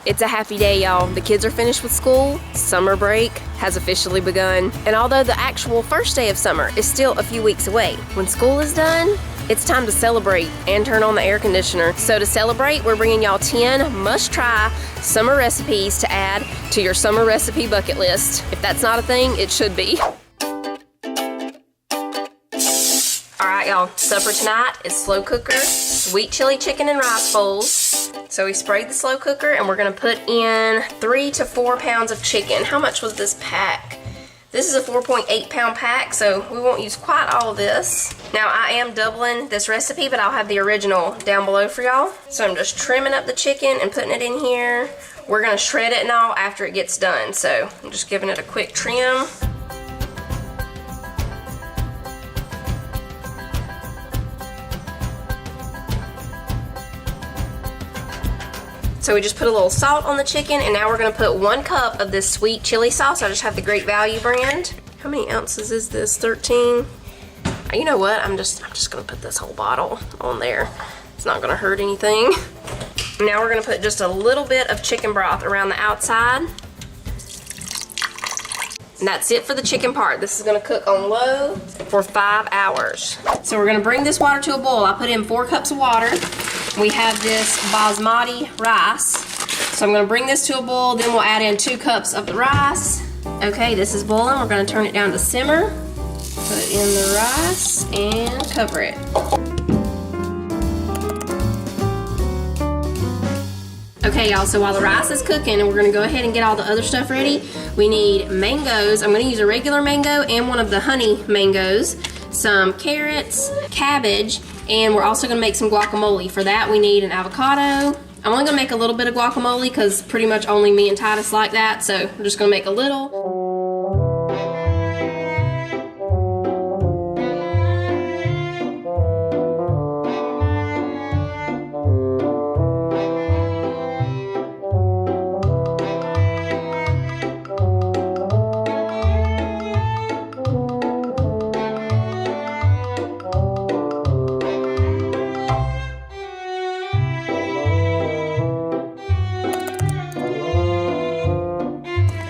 It's a happy day, y'all. The kids are finished with school. Summer break has officially begun. And although the actual first day of summer is still a few weeks away, when school is done, it's time to celebrate and turn on the air conditioner. So to celebrate, we're bringing y'all 10 must-try summer recipes to add to your summer recipe bucket list. If that's not a thing, it should be. All right, y'all, supper tonight is slow cooker, sweet chili chicken and rice bowls. So we sprayed the slow cooker and we're gonna put in 3 to 4 pounds of chicken. How much was this pack? This is a 4.8 pound pack, so we won't use quite all of this. Now I am doubling this recipe, but I'll have the original down below for y'all. So I'm just trimming up the chicken and putting it in here. We're gonna shred it and all after it gets done. So I'm just giving it a quick trim. So we just put a little salt on the chicken, and now we're gonna put 1 cup of this sweet chili sauce. I just have the Great Value brand. How many ounces is this? 13? You know what? I'm just gonna put this whole bottle on there. It's not gonna hurt anything. Now we're gonna put just a little bit of chicken broth around the outside. And that's it for the chicken part. This is gonna cook on low for 5 hours. So we're gonna bring this water to a boil. I put in 4 cups of water. We have this basmati rice. So I'm gonna bring this to a boil, then we'll add in 2 cups of the rice. Okay, this is boiling. We're gonna turn it down to simmer. Put in the rice and cover it. Okay, y'all, so while the rice is cooking and we're gonna go ahead and get all the other stuff ready, we need mangoes. I'm gonna use a regular mango and one of the honey mangoes, some carrots, cabbage, and we're also gonna make some guacamole. For that, we need an avocado. I'm only gonna make a little bit of guacamole because pretty much only me and Titus like that, so I'm just gonna make a little.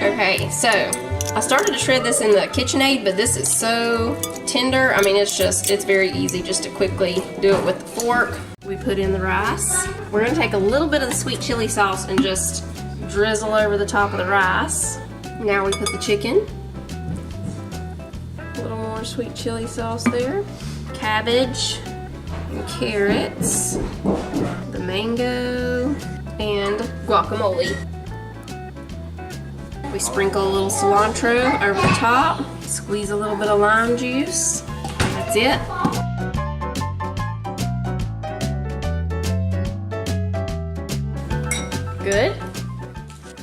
Okay, so I started to shred this in the KitchenAid, but this is so tender. I mean, it's very easy just to quickly do it with the fork. We put in the rice. We're gonna take a little bit of the sweet chili sauce and just drizzle over the top of the rice. Now we put the chicken. A little more sweet chili sauce there. Cabbage and carrots, the mango, and guacamole. We sprinkle a little cilantro over the top, squeeze a little bit of lime juice. That's it. Good?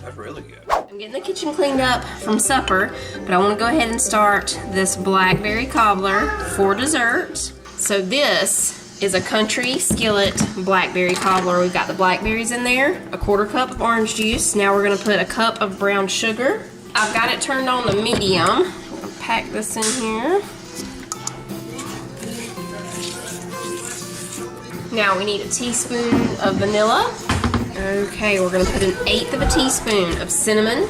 That's really good. I'm getting the kitchen cleaned up from supper, but I want to go ahead and start this Blackberry Cobbler for dessert. So this is a country skillet blackberry cobbler. We've got the blackberries in there, a 1/4 cup of orange juice. Now we're gonna put a cup of brown sugar. I've got it turned on to medium. I'll pack this in here. Now we need a teaspoon of vanilla. Okay, we're gonna put 1/8 of a teaspoon of cinnamon.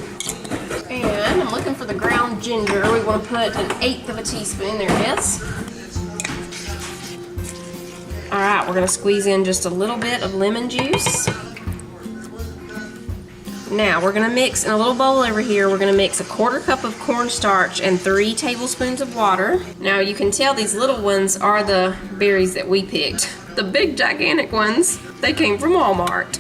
And I'm looking for the ground ginger. We wanna put 1/8 of a teaspoon, there it is. All right, we're gonna squeeze in just a little bit of lemon juice. Now we're gonna mix in a little bowl over here. We're gonna mix a 1/4 cup of cornstarch and 3 tablespoons of water. Now you can tell these little ones are the berries that we picked. The big gigantic ones, they came from Walmart.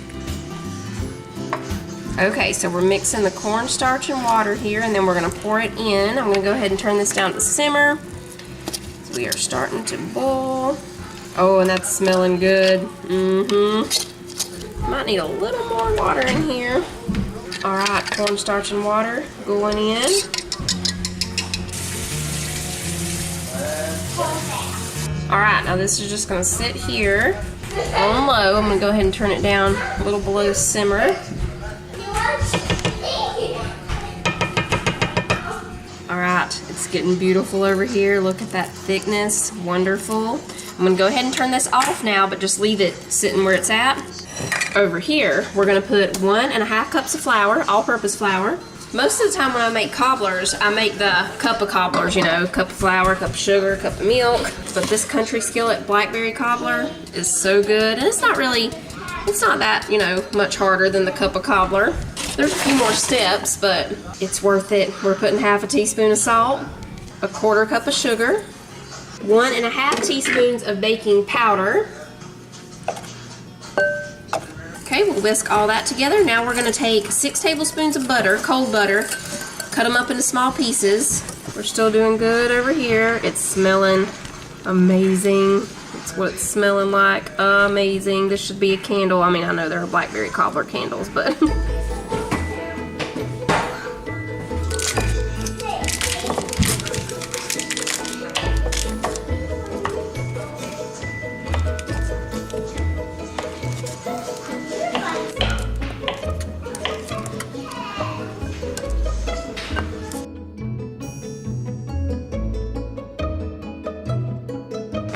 Okay, so we're mixing the cornstarch and water here, and then we're gonna pour it in. I'm gonna go ahead and turn this down to simmer. So we are starting to boil. Oh, and that's smelling good. Might need a little more water in here. All right, cornstarch and water going in. All right, now this is just gonna sit here on low. I'm gonna go ahead and turn it down a little below simmer. All right, it's getting beautiful over here. Look at that thickness, wonderful. I'm gonna go ahead and turn this off now, but just leave it sitting where it's at. Over here, we're gonna put 1.5 cups of flour, all-purpose flour. Most of the time when I make cobblers, I make the cup of cobblers, you know, cup of flour, cup of sugar, cup of milk. But this country skillet Blackberry Cobbler is so good. And it's not that, you know, much harder than the cup of cobbler. There's a few more steps, but it's worth it. We're putting 1/2 teaspoon of salt, 1/4 cup of sugar, 1.5 teaspoons of baking powder. Okay, we'll whisk all that together. Now we're gonna take 6 tablespoons of butter, cold butter, cut them up into small pieces. We're still doing good over here. It's smelling amazing. It's what it's smelling like, amazing. This should be a candle. I mean, I know there are Blackberry Cobbler candles, but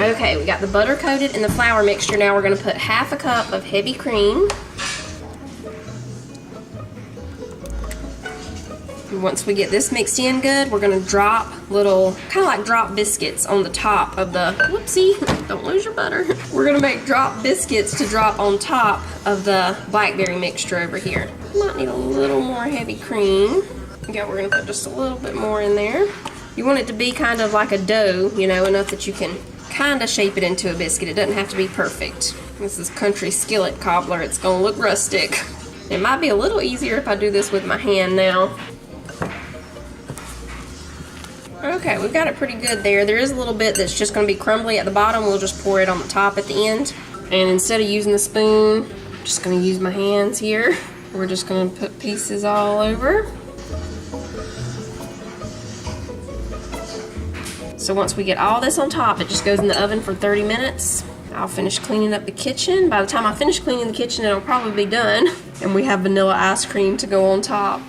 okay, we got the butter coated in the flour mixture. Now we're gonna put 1/2 cup of heavy cream. And once we get this mixed in good, we're gonna drop little, kind of like drop biscuits on the top of the, whoopsie, don't lose your butter. We're gonna make drop biscuits to drop on top of the blackberry mixture over here. Might need a little more heavy cream. Okay, we're gonna put just a little bit more in there. You want it to be kind of like a dough, you know, enough that you can kind of shape it into a biscuit. It doesn't have to be perfect. This is country skillet cobbler. It's gonna look rustic. It might be a little easier if I do this with my hand now. Okay, we've got it pretty good there. There is a little bit that's just gonna be crumbly at the bottom. We'll just pour it on the top at the end. And instead of using the spoon, I'm just gonna use my hands here. We're just gonna put pieces all over. So once we get all this on top, it just goes in the oven for 30 minutes. I'll finish cleaning up the kitchen. By the time I finish cleaning the kitchen, it'll probably be done. And we have vanilla ice cream to go on top.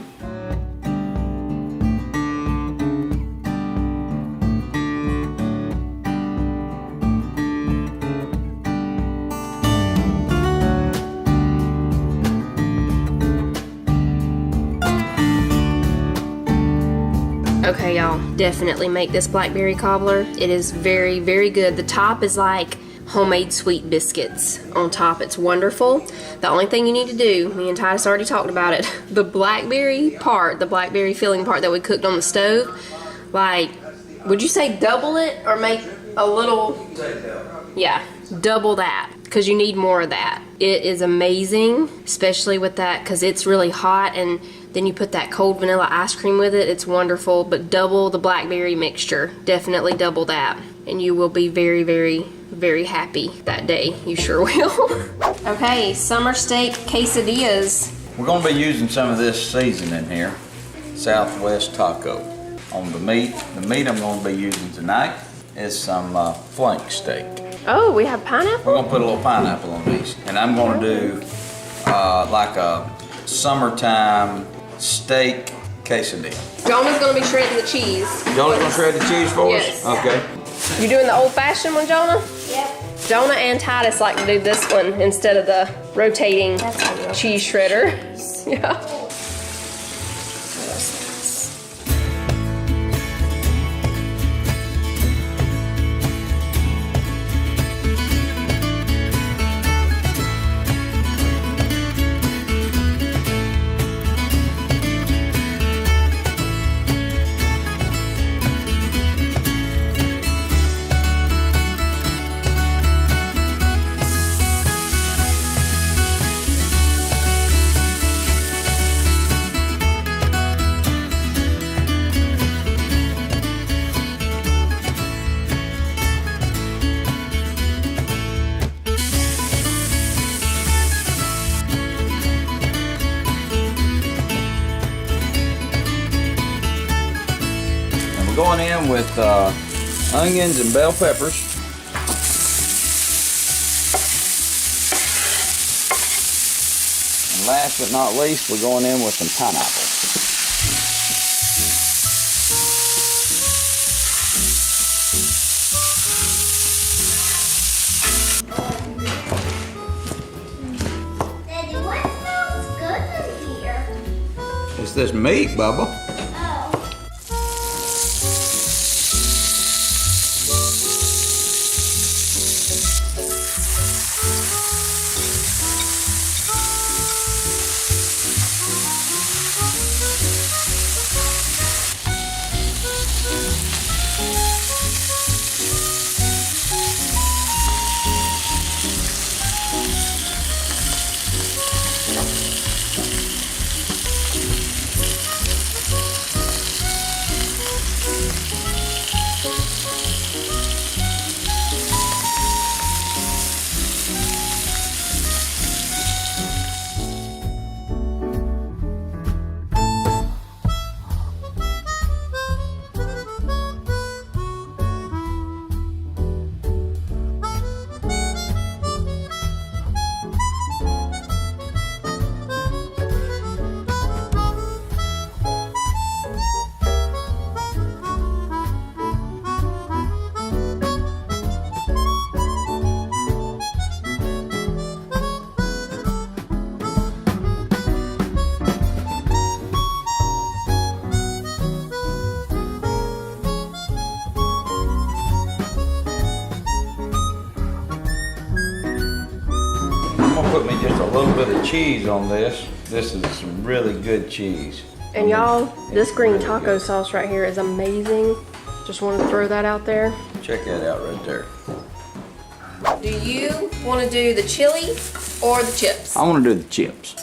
Okay, y'all, definitely make this blackberry cobbler. It is very, very good. The top is like homemade sweet biscuits on top. It's wonderful. The only thing you need to do, me and Titus already talked about it, the blackberry part, the blackberry filling part that we cooked on the stove, like, would you say double it or make a little? Yeah, double that, because you need more of that. It is amazing, especially with that, because it's really hot, and then you put that cold vanilla ice cream with it. It's wonderful, but double the blackberry mixture. Definitely double that. And you will be very, very, very happy that day. You sure will. Okay, summer steak quesadillas. We're going to be using some of this seasoning here, Southwest Taco. On the meat I'm going to be using tonight is some flank steak. Oh, we have pineapple? We're going to put a little pineapple on these. And I'm going to do like a summertime steak quesadilla. Jonah's gonna be shredding the cheese. Jonah's gonna shred the cheese for us? Yes. Okay. You doing the old-fashioned one, Jonah? Yep. Jonah and Titus like to do this one instead of the rotating cheese shredder. Yeah. Going in with onions and bell peppers. And last but not least, we're going in with some pineapple. It's this meat, Bubba. Put me just a little bit of cheese on this. This is some really good cheese. And y'all, this green taco sauce right here is amazing. Just want to throw that out there. Check that out right there. Do you want to do the chili or the chips? I want to do the chips.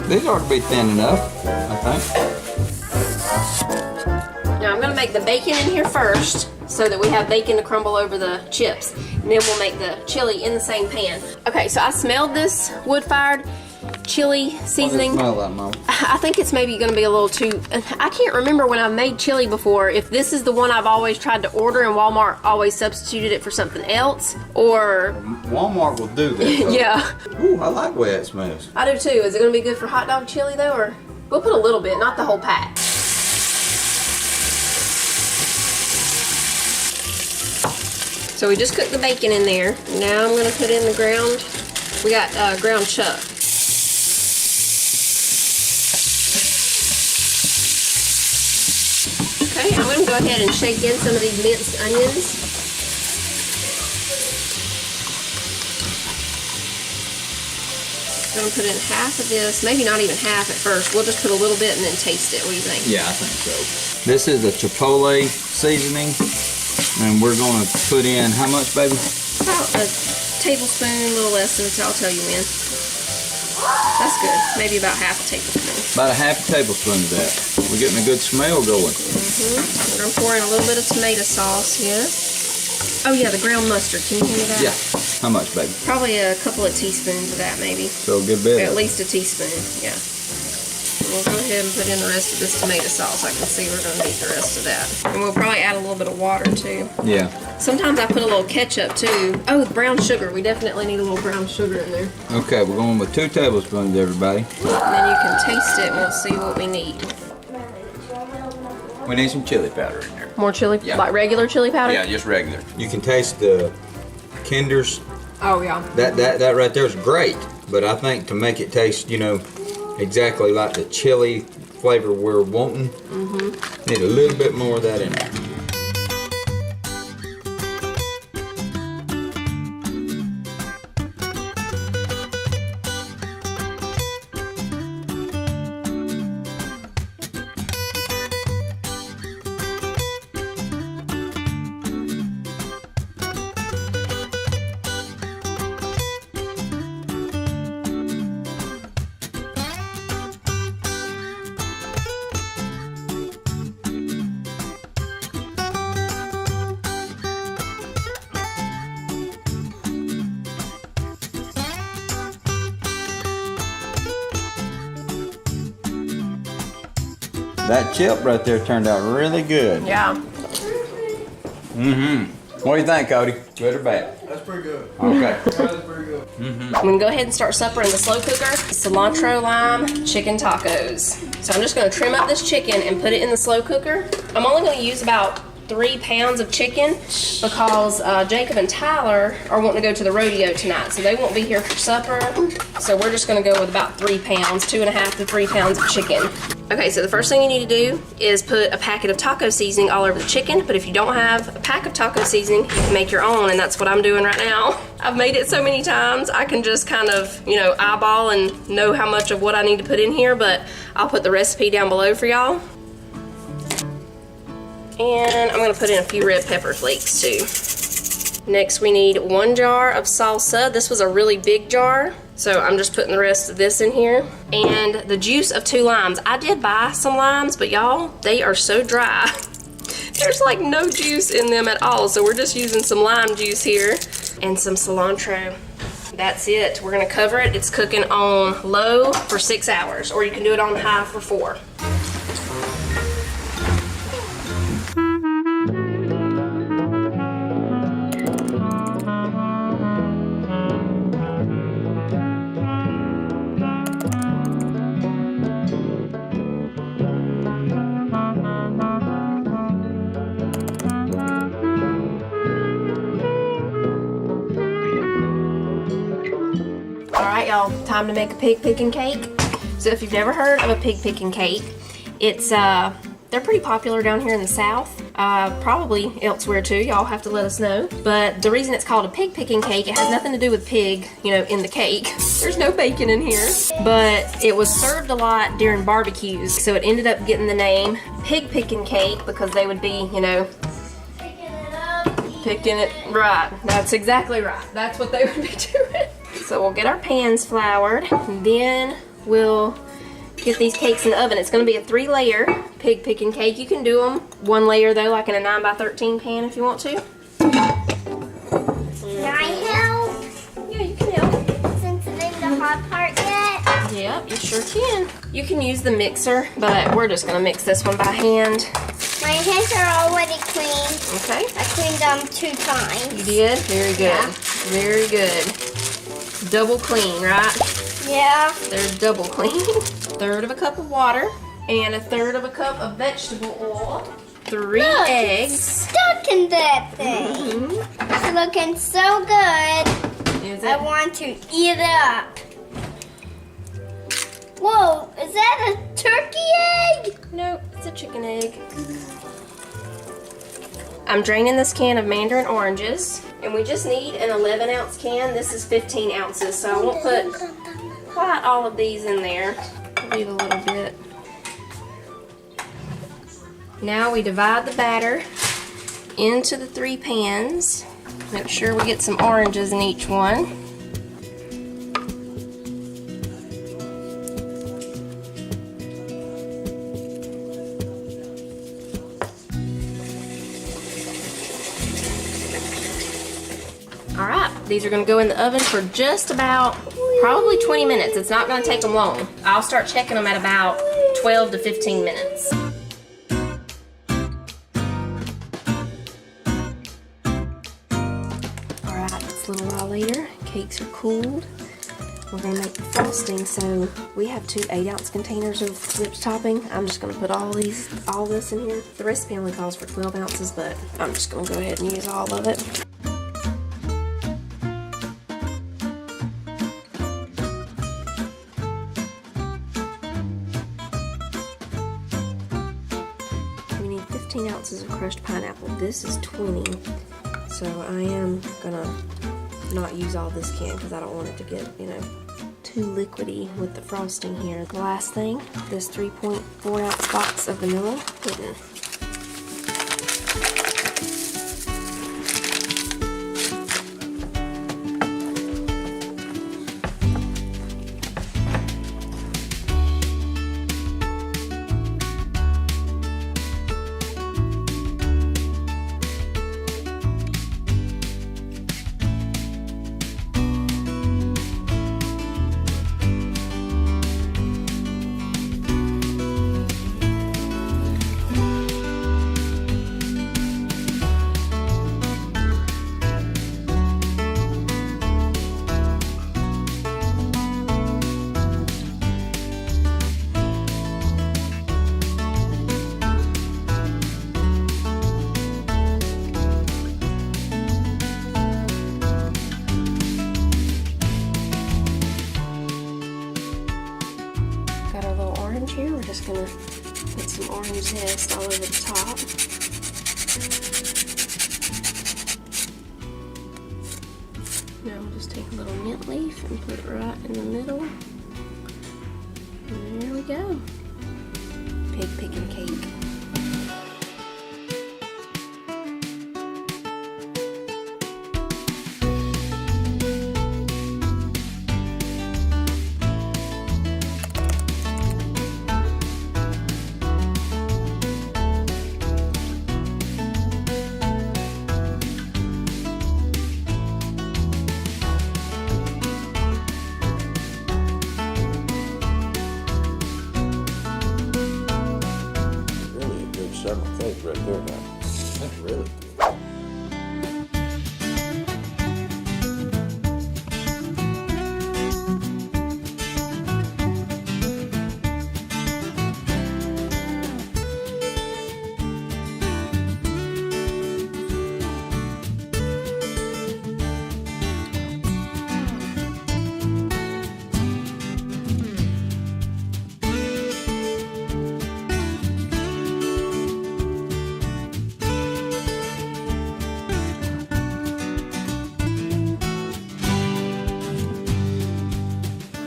These ought to be thin enough, I think. Now I'm going to make the bacon in here first so that we have bacon to crumble over the chips. And then we'll make the chili in the same pan. Okay, so I smelled this wood-fired chili seasoning. What does it smell like, Mom? I think it's maybe going to be a little too... I can't remember when I've made chili before, if this is the one I've always tried to order and Walmart always substituted it for something else, or... Walmart will do that. Yeah. Ooh, I like the way it smells. I do too. Is it going to be good for hot dog chili though, or... We'll put a little bit, not the whole pack. So we just cooked the bacon in there. Now I'm going to put in the ground. We got ground chuck. Okay, I'm going to go ahead and shake in some of these minced onions. I'm going to put in half of this, maybe not even half at first. We'll just put a little bit and then taste it. What do you think? Yeah, I think so. This is a chipotle seasoning. And we're going to put in how much, baby? About a tablespoon, a little less than I'll tell you when. That's good. Maybe about half a tablespoon. About a half a tablespoon of that. We're getting a good smell going. We're going to pour in a little bit of tomato sauce here. Oh yeah, the ground mustard. Can you hand me that? Yeah. How much, baby? Probably a couple of teaspoons of that, maybe. So a good bit. At least a teaspoon, yeah. We'll go ahead and put in the rest of this tomato sauce. I can see we're going to need the rest of that. And we'll probably add a little bit of water too. Yeah. Sometimes I put a little ketchup too. Oh, brown sugar. We definitely need a little brown sugar in there. Okay, we're going with 2 tablespoons, everybody. And then you can taste it and we'll see what we need. We need some chili powder in there. More chili? Yeah. Like regular chili powder? Yeah, just regular. You can taste the Kinder's. Oh, yeah. That right there is great. But I think to make it taste, you know, exactly like the chili flavor we're wanting, need a little bit more of that in there. That chip right there turned out really good. Yeah. What do you think, Cody? Good or bad? That's pretty good. Okay. That's pretty good. I'm going to go ahead and start supper in the slow cooker. Cilantro lime chicken tacos. So I'm just going to trim up this chicken and put it in the slow cooker. I'm only going to use about 3 pounds of chicken because Jacob and Tyler are wanting to go to the rodeo tonight, so they won't be here for supper. So we're just going to go with about 3 pounds, 2.5 to 3 pounds of chicken. Okay, so the first thing you need to do is put a packet of taco seasoning all over the chicken, but if you don't have a pack of taco seasoning, you can make your own, and that's what I'm doing right now. I've made it so many times, I can just kind of, you know, eyeball and know how much of what I need to put in here, but I'll put the recipe down below for y'all. And I'm gonna put in a few red pepper flakes too. Next we need 1 jar of salsa. This was a really big jar, so I'm just putting the rest of this in here. And the juice of 2 limes. I did buy some limes, but y'all, they are so dry. There's like no juice in them at all, so we're just using some lime juice here and some cilantro. That's it. We're gonna cover it. It's cooking on low for 6 hours, or you can do it on high for 4. Alright y'all, time to make a pig picking cake. So if you've never heard of a pig picking cake, it's they're pretty popular down here in the South, probably elsewhere too. Y'all have to let us know. But the reason it's called a pig picking cake, it has nothing to do with pig, you know, in the cake. There's no bacon in here. But it was served a lot during barbecues, so it ended up getting the name pig picking cake because they would be, you know, picking it right. That's exactly right. That's what they would be doing. So we'll get our pans floured, and then we'll get these cakes in the oven. It's going to be a 3-layer pig picking cake. You can do them 1 layer though, like in a 9x13 pan if you want to. Can I help? Yeah, you can help. Since it ain't the hot part yet? Yep, you sure can. You can use the mixer, but we're just going to mix this one by hand. My hands are already clean. Okay. I cleaned them 2 times. You did? Very good. Yeah. Very good. Double clean, right? Yeah. They're double clean. 1/3 cup of water and 1/3 cup of vegetable oil. 3 Look, eggs. it's stuck in that thing. It's looking so good. Is I it? want to eat it up. Whoa, is that a turkey egg? Nope, it's a chicken egg. I'm draining this can of mandarin oranges, and we just need an 11-ounce can. This is 15 ounces, so I won't put quite all of these in there. Leave a little bit. Now we divide the batter into the 3 pans. Make sure we get some oranges in each one. Alright, these are going to go in the oven for just about probably 20 minutes. It's not going to take them long. I'll start checking them at about 12 to 15 minutes. Alright, it's a little while later. Cakes are cooled. We're going to make the frosting, so we have 2 8-ounce containers of whipped topping. I'm just going to put all this in here. The recipe only calls for 12 ounces, but I'm just going to go ahead and use all of it. We need 15 ounces of crushed pineapple. This is 20, so I am gonna not use all this can because I don't want it to get, you know, too liquidy with the frosting here. The last thing, this 3.4 ounce box of vanilla pudding. orange here. We're just gonna put some orange zest all over the top. Now we'll just take a little mint leaf and put it right in the middle. And there we go. Pickin Cake. Summer cake right there now. That's really good.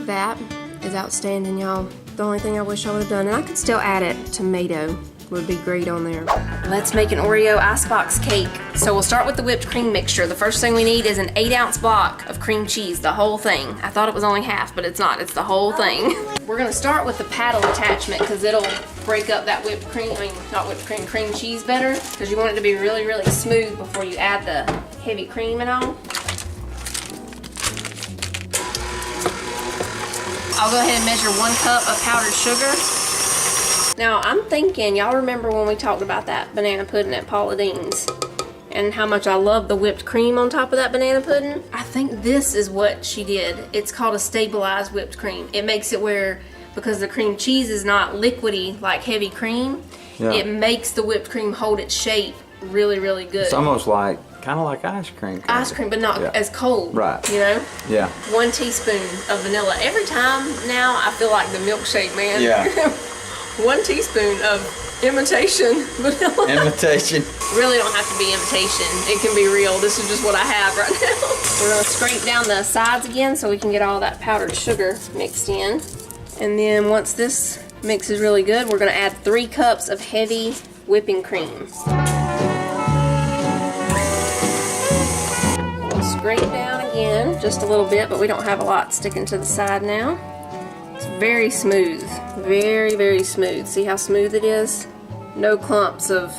That is outstanding, y'all. The only thing I wish I would have done, and I could still add it, tomato would be great on there. Let's make an Oreo Ice Box Cake. So we'll start with the whipped cream mixture. The first thing we need is an 8-ounce block of cream cheese, the whole thing. I thought it was only half, but it's not, it's the whole thing. We're gonna start with the paddle attachment because it'll break up that whipped cream, not whipped cream, cream cheese better, because you want it to be really, really smooth before you add the heavy cream and all. I'll go ahead and measure 1 cup of powdered sugar. Now I'm thinking, y'all remember when we talked about that banana pudding at Paula Deen's and how much I love the whipped cream on top of that banana pudding? I think this is what she did. It's called a stabilized whipped cream. It makes it where, because the cream cheese is not liquidy like heavy cream, it makes the whipped cream hold its shape really, really good. It's almost like, kind of like ice cream. Ice cream, but not as cold. Right. You know? Yeah. 1 teaspoon of vanilla. Every time now I feel like the milkshake man. Yeah. 1 teaspoon of imitation vanilla. Imitation. Really don't have to be imitation. It can be real. This is just what I have right now. We're gonna scrape down the sides again so we can get all that powdered sugar mixed in. And then once this mix is really good, we're gonna add 3 cups of heavy whipping cream. Scrape down again, just a little bit, but we don't have a lot sticking to the side now. It's very smooth, very, very smooth. See how smooth it is? No clumps of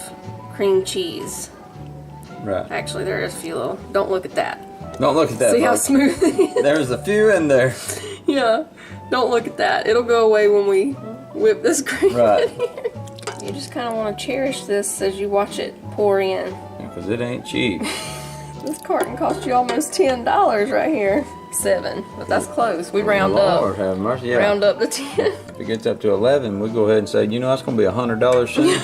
cream cheese. Right. Actually, there is a few little, don't look at that. Don't look at that. See how folks. smooth it is? There's a few in there. Yeah, don't look at that. It'll go away when we whip this cream Right. in here. You just kind of want to cherish this as you watch it pour in. Because it ain't cheap. This carton cost you almost $10 right here. 7, but that's close. We round Lord up. have mercy. Yeah. Round up to 10. If it gets up to 11, we go ahead and say, you know, that's going to be $100 soon.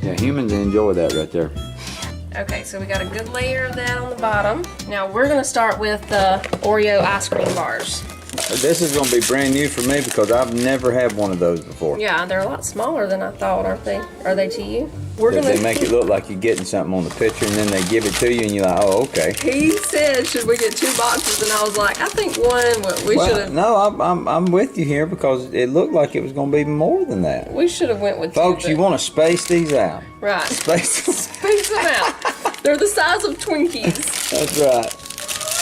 Yeah, humans enjoy that right there. Okay, so we got a good layer of that on the bottom. Now we're gonna start with the Oreo ice cream bars. This is going to be brand new for me because I've never had one of those before. Yeah, they're a lot smaller than I thought, aren't they? Are they to you? They make it look like you're getting something on the picture and then they give it to you and you're like, oh, okay. He said, should we get 2 boxes? And I was like, I think one, we should have. No, I'm with you here because it looked like it was going to be more than that. We should have went with 2. Folks, you want to space these out. Right. Space them out. They're the size of Twinkies. That's right.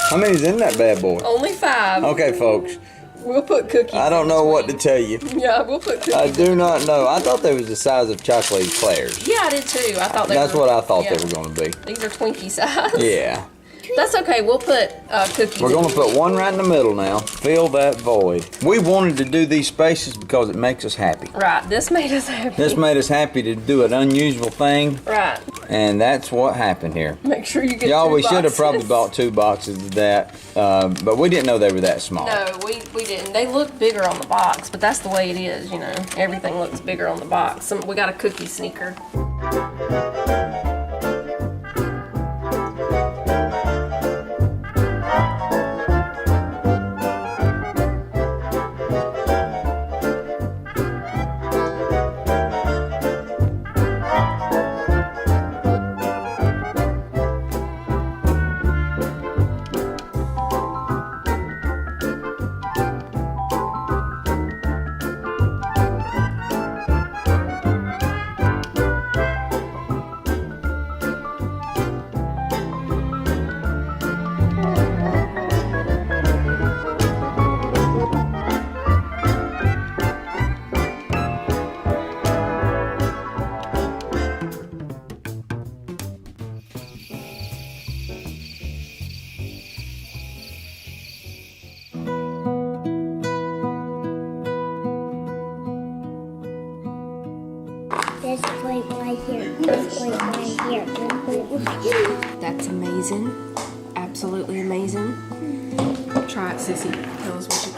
How many's in that bad boy? Only 5. Okay, folks. We'll put cookies. I don't know what to tell you. Yeah, we'll put cookies. I do not know. I thought they was the size of chocolate eclairs. Yeah, I did too. I thought That's what I thought they were going to be. These are Twinkie size. Yeah. That's okay. We'll put cookies. We're gonna put one right in the middle now. Fill that void. We wanted to do these spaces because it makes us happy. Right. This made us happy. This made us happy to do an unusual thing. Right. And that's what happened here. Make sure you get Y'all, 2 we should have boxes. probably bought 2 boxes of that, but we didn't know they were that small. No, we didn't. They look bigger on the box, but that's the way it is, you know. Everything looks bigger on the box. We got a cookie sneaker. This point right here. This point right here. This point right here. That's amazing. Absolutely amazing. Try it, Sissy. Tell us what you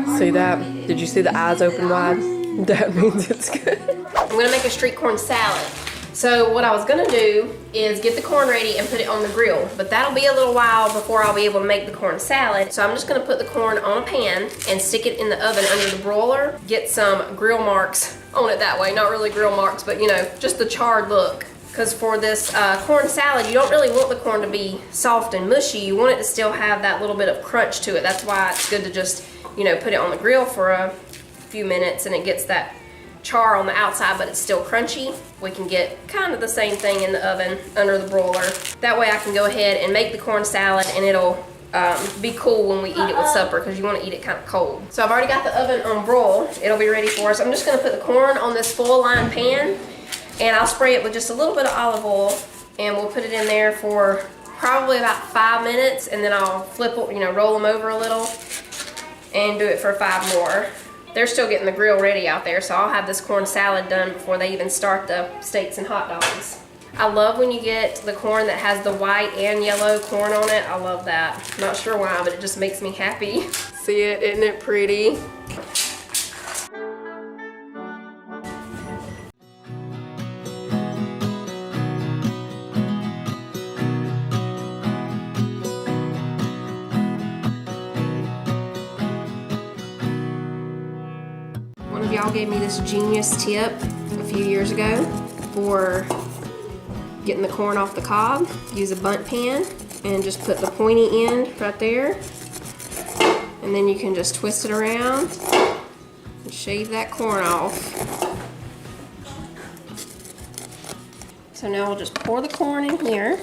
think. See that? Did you see the eyes open wide? That means it's good. I'm gonna make a street corn salad. So what I was gonna do is get the corn ready and put it on the grill, but that'll be a little while before I'll be able to make the corn salad. So I'm just gonna put the corn on a pan and stick it in the oven under the broiler, get some grill marks on it that way. Not really grill marks, but you know, just the charred look. Because for this corn salad, you don't really want the corn to be soft and mushy. You want it to still have that little bit of crunch to it. That's why it's good to just, you know, put it on the grill for a few minutes and it gets that char on the outside, but it's still crunchy. We can get kind of the same thing in the oven under the broiler. That way I can go ahead and make the corn salad and it'll be cool when we eat it with supper because you want to eat it kind of cold. So I've already got the oven on broil. It'll be ready for us. I'm just going to put the corn on this full line pan and I'll spray it with just a little bit of olive oil and we'll put it in there for probably about 5 minutes and then I'll flip, you know, roll them over a little and do it for 5 more. They're still getting the grill ready out there, so I'll have this corn salad done before they even start the steaks and hot dogs. I love when you get the corn that has the white and yellow corn on it. I love that. I'm not sure why, but it just makes me happy. See it? Isn't it pretty? Y'all gave me this genius tip a few years ago for getting the corn off the cob. Use a bundt pan and just put the pointy end right there and then you can just twist it around and shave that corn off. So now we'll just pour the corn in here.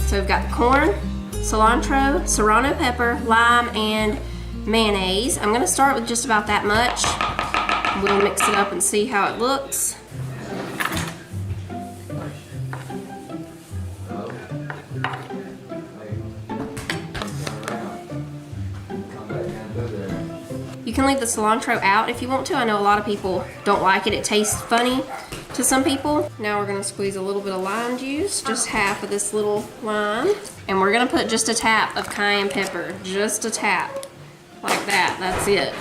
So we've got the corn, cilantro, serrano pepper, lime, and mayonnaise. I'm gonna start with just about that much. We'll mix it up and see how it looks. You can leave the cilantro out if you want to. I know a lot of people don't like it. It tastes funny to some people. Now we're gonna squeeze a little bit of lime juice, just half of this little lime. And we're gonna put just a tap of cayenne pepper, just a tap, like that, that's it.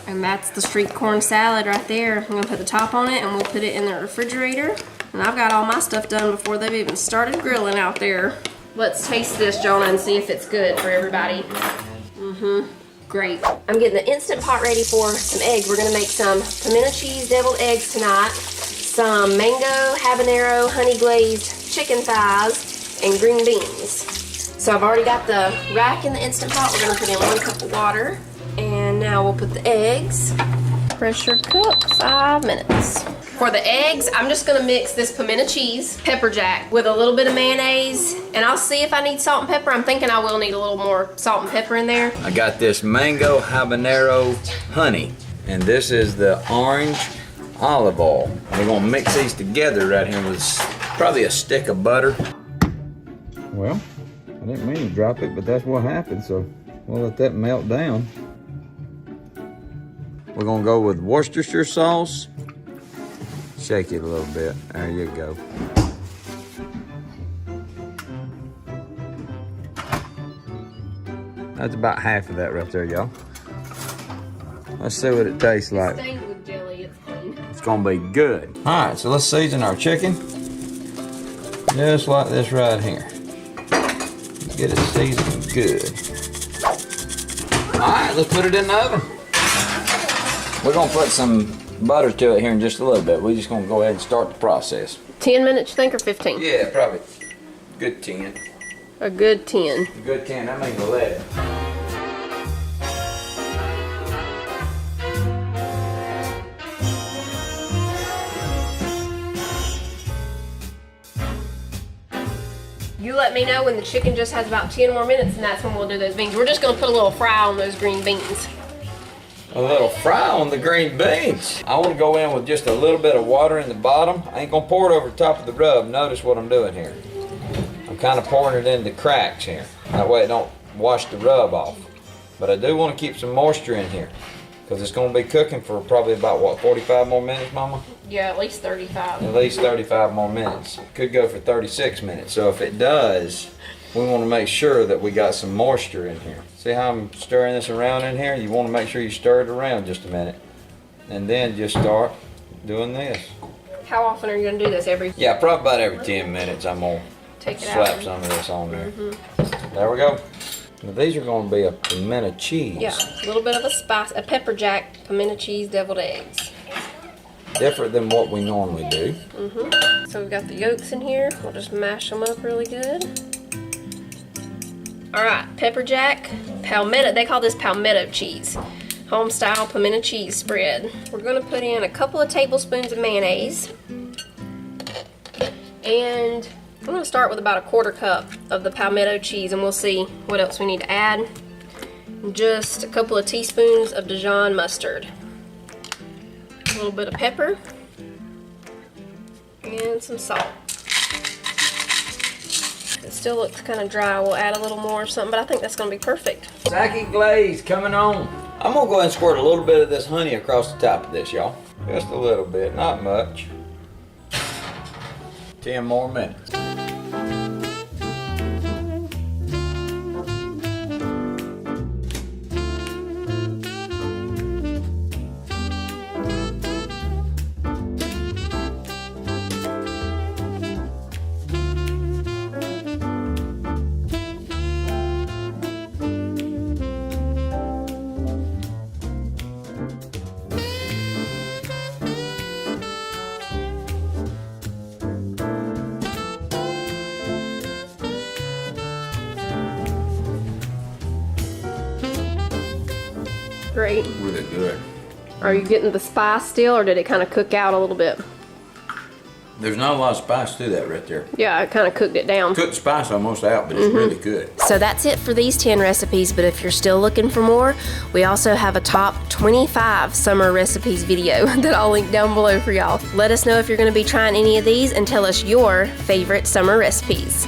And that's the street corn salad right there. I'm gonna put the top on it and we'll put it in the refrigerator. And I've got all my stuff done before they've even started grilling out there. Let's taste this, Jonah, and see if it's good for everybody. Great. great. I'm getting the Instant Pot ready for some eggs. We're gonna make some pimento cheese deviled eggs tonight, some mango, habanero, honey glazed chicken thighs, and green beans. So I've already got the rack in the Instant Pot. We're gonna put in 1 cup of water. And now we'll put the eggs. Pressure cook 5 minutes. For the eggs, I'm just gonna mix this pimento cheese, pepper jack, with a little bit of mayonnaise, and I'll see if I need salt and pepper. I'm thinking I will need a little more salt and pepper in there. I got this mango habanero honey, and this is the orange olive oil. We're gonna mix these together right here with probably a stick of butter. Well, I didn't mean to drop it, but that's what happened, so we'll let that melt down. We're gonna go with Worcestershire sauce. Shake it a little bit. There you go. That's about half of that right there, y'all. Let's see what it tastes like. Stained with jelly, it's clean. It's gonna be good. All right, so let's season our chicken. Just like this right here. Get it seasoned good. All right, let's put it in the oven. We're gonna put some butter to it here in just a little bit. We're just gonna go ahead and start the process. 10 minutes, you think, or 15? Yeah, probably good 10. A good 10. A good 10, that means 11. You let me know when the chicken just has about 10 more minutes, and that's when we'll do those beans. We're just gonna put a little fry on those green beans. A little fry on the green beans. I want to go in with just a little bit of water in the bottom. I ain't gonna pour it over the top of the rub. Notice what I'm doing here. I'm kind of pouring it in the cracks here. That way it don't wash the rub off. But I do want to keep some moisture in here because it's gonna be cooking for probably about, what, 45 more minutes, Mama? Yeah, at least 35. At least 35 more minutes. Could go for 36 minutes. So if it does, we want to make sure that we got some moisture in here. See how I'm stirring this around in here? You want to make sure you stir it around just a minute. And then just start doing this. How often are you going to do this? Yeah, probably about every 10 minutes I'm going to Take it slap out. some of this on there. There we go. Now these are going to be a pimento cheese. Yeah, a little bit of a spice, a pepper jack, pimento cheese, deviled eggs. Different than what we normally do. So we've got the yolks in here. We'll just mash them up really good. All right, pepper jack, palmetto. They call this palmetto cheese. Home style pimento cheese spread. We're gonna put in a couple of tablespoons of mayonnaise. And I'm gonna start with about a 1/4 cup of the palmetto cheese, and we'll see what else we need to add. Just a couple of teaspoons of Dijon mustard. A little bit of pepper. And some salt. It still looks kind of dry. We'll add a little more or something, but I think that's going to be perfect. Sake glaze coming on. I'm going to go ahead and squirt a little bit of this honey across the top of this, y'all. Just a little bit, not much. 10 more minutes. Great. Really good. Are you getting the spice still, or did it kind of cook out a little bit? There's not a lot of spice to that right there. Yeah, I kind of cooked it down. Cooked spice almost out, but it's really good. So that's it for these 10 recipes, but if you're still looking for more, we also have a top 25 summer recipes video that I'll link down below for y'all. Let us know if you're going to be trying any of these and tell us your favorite summer recipes.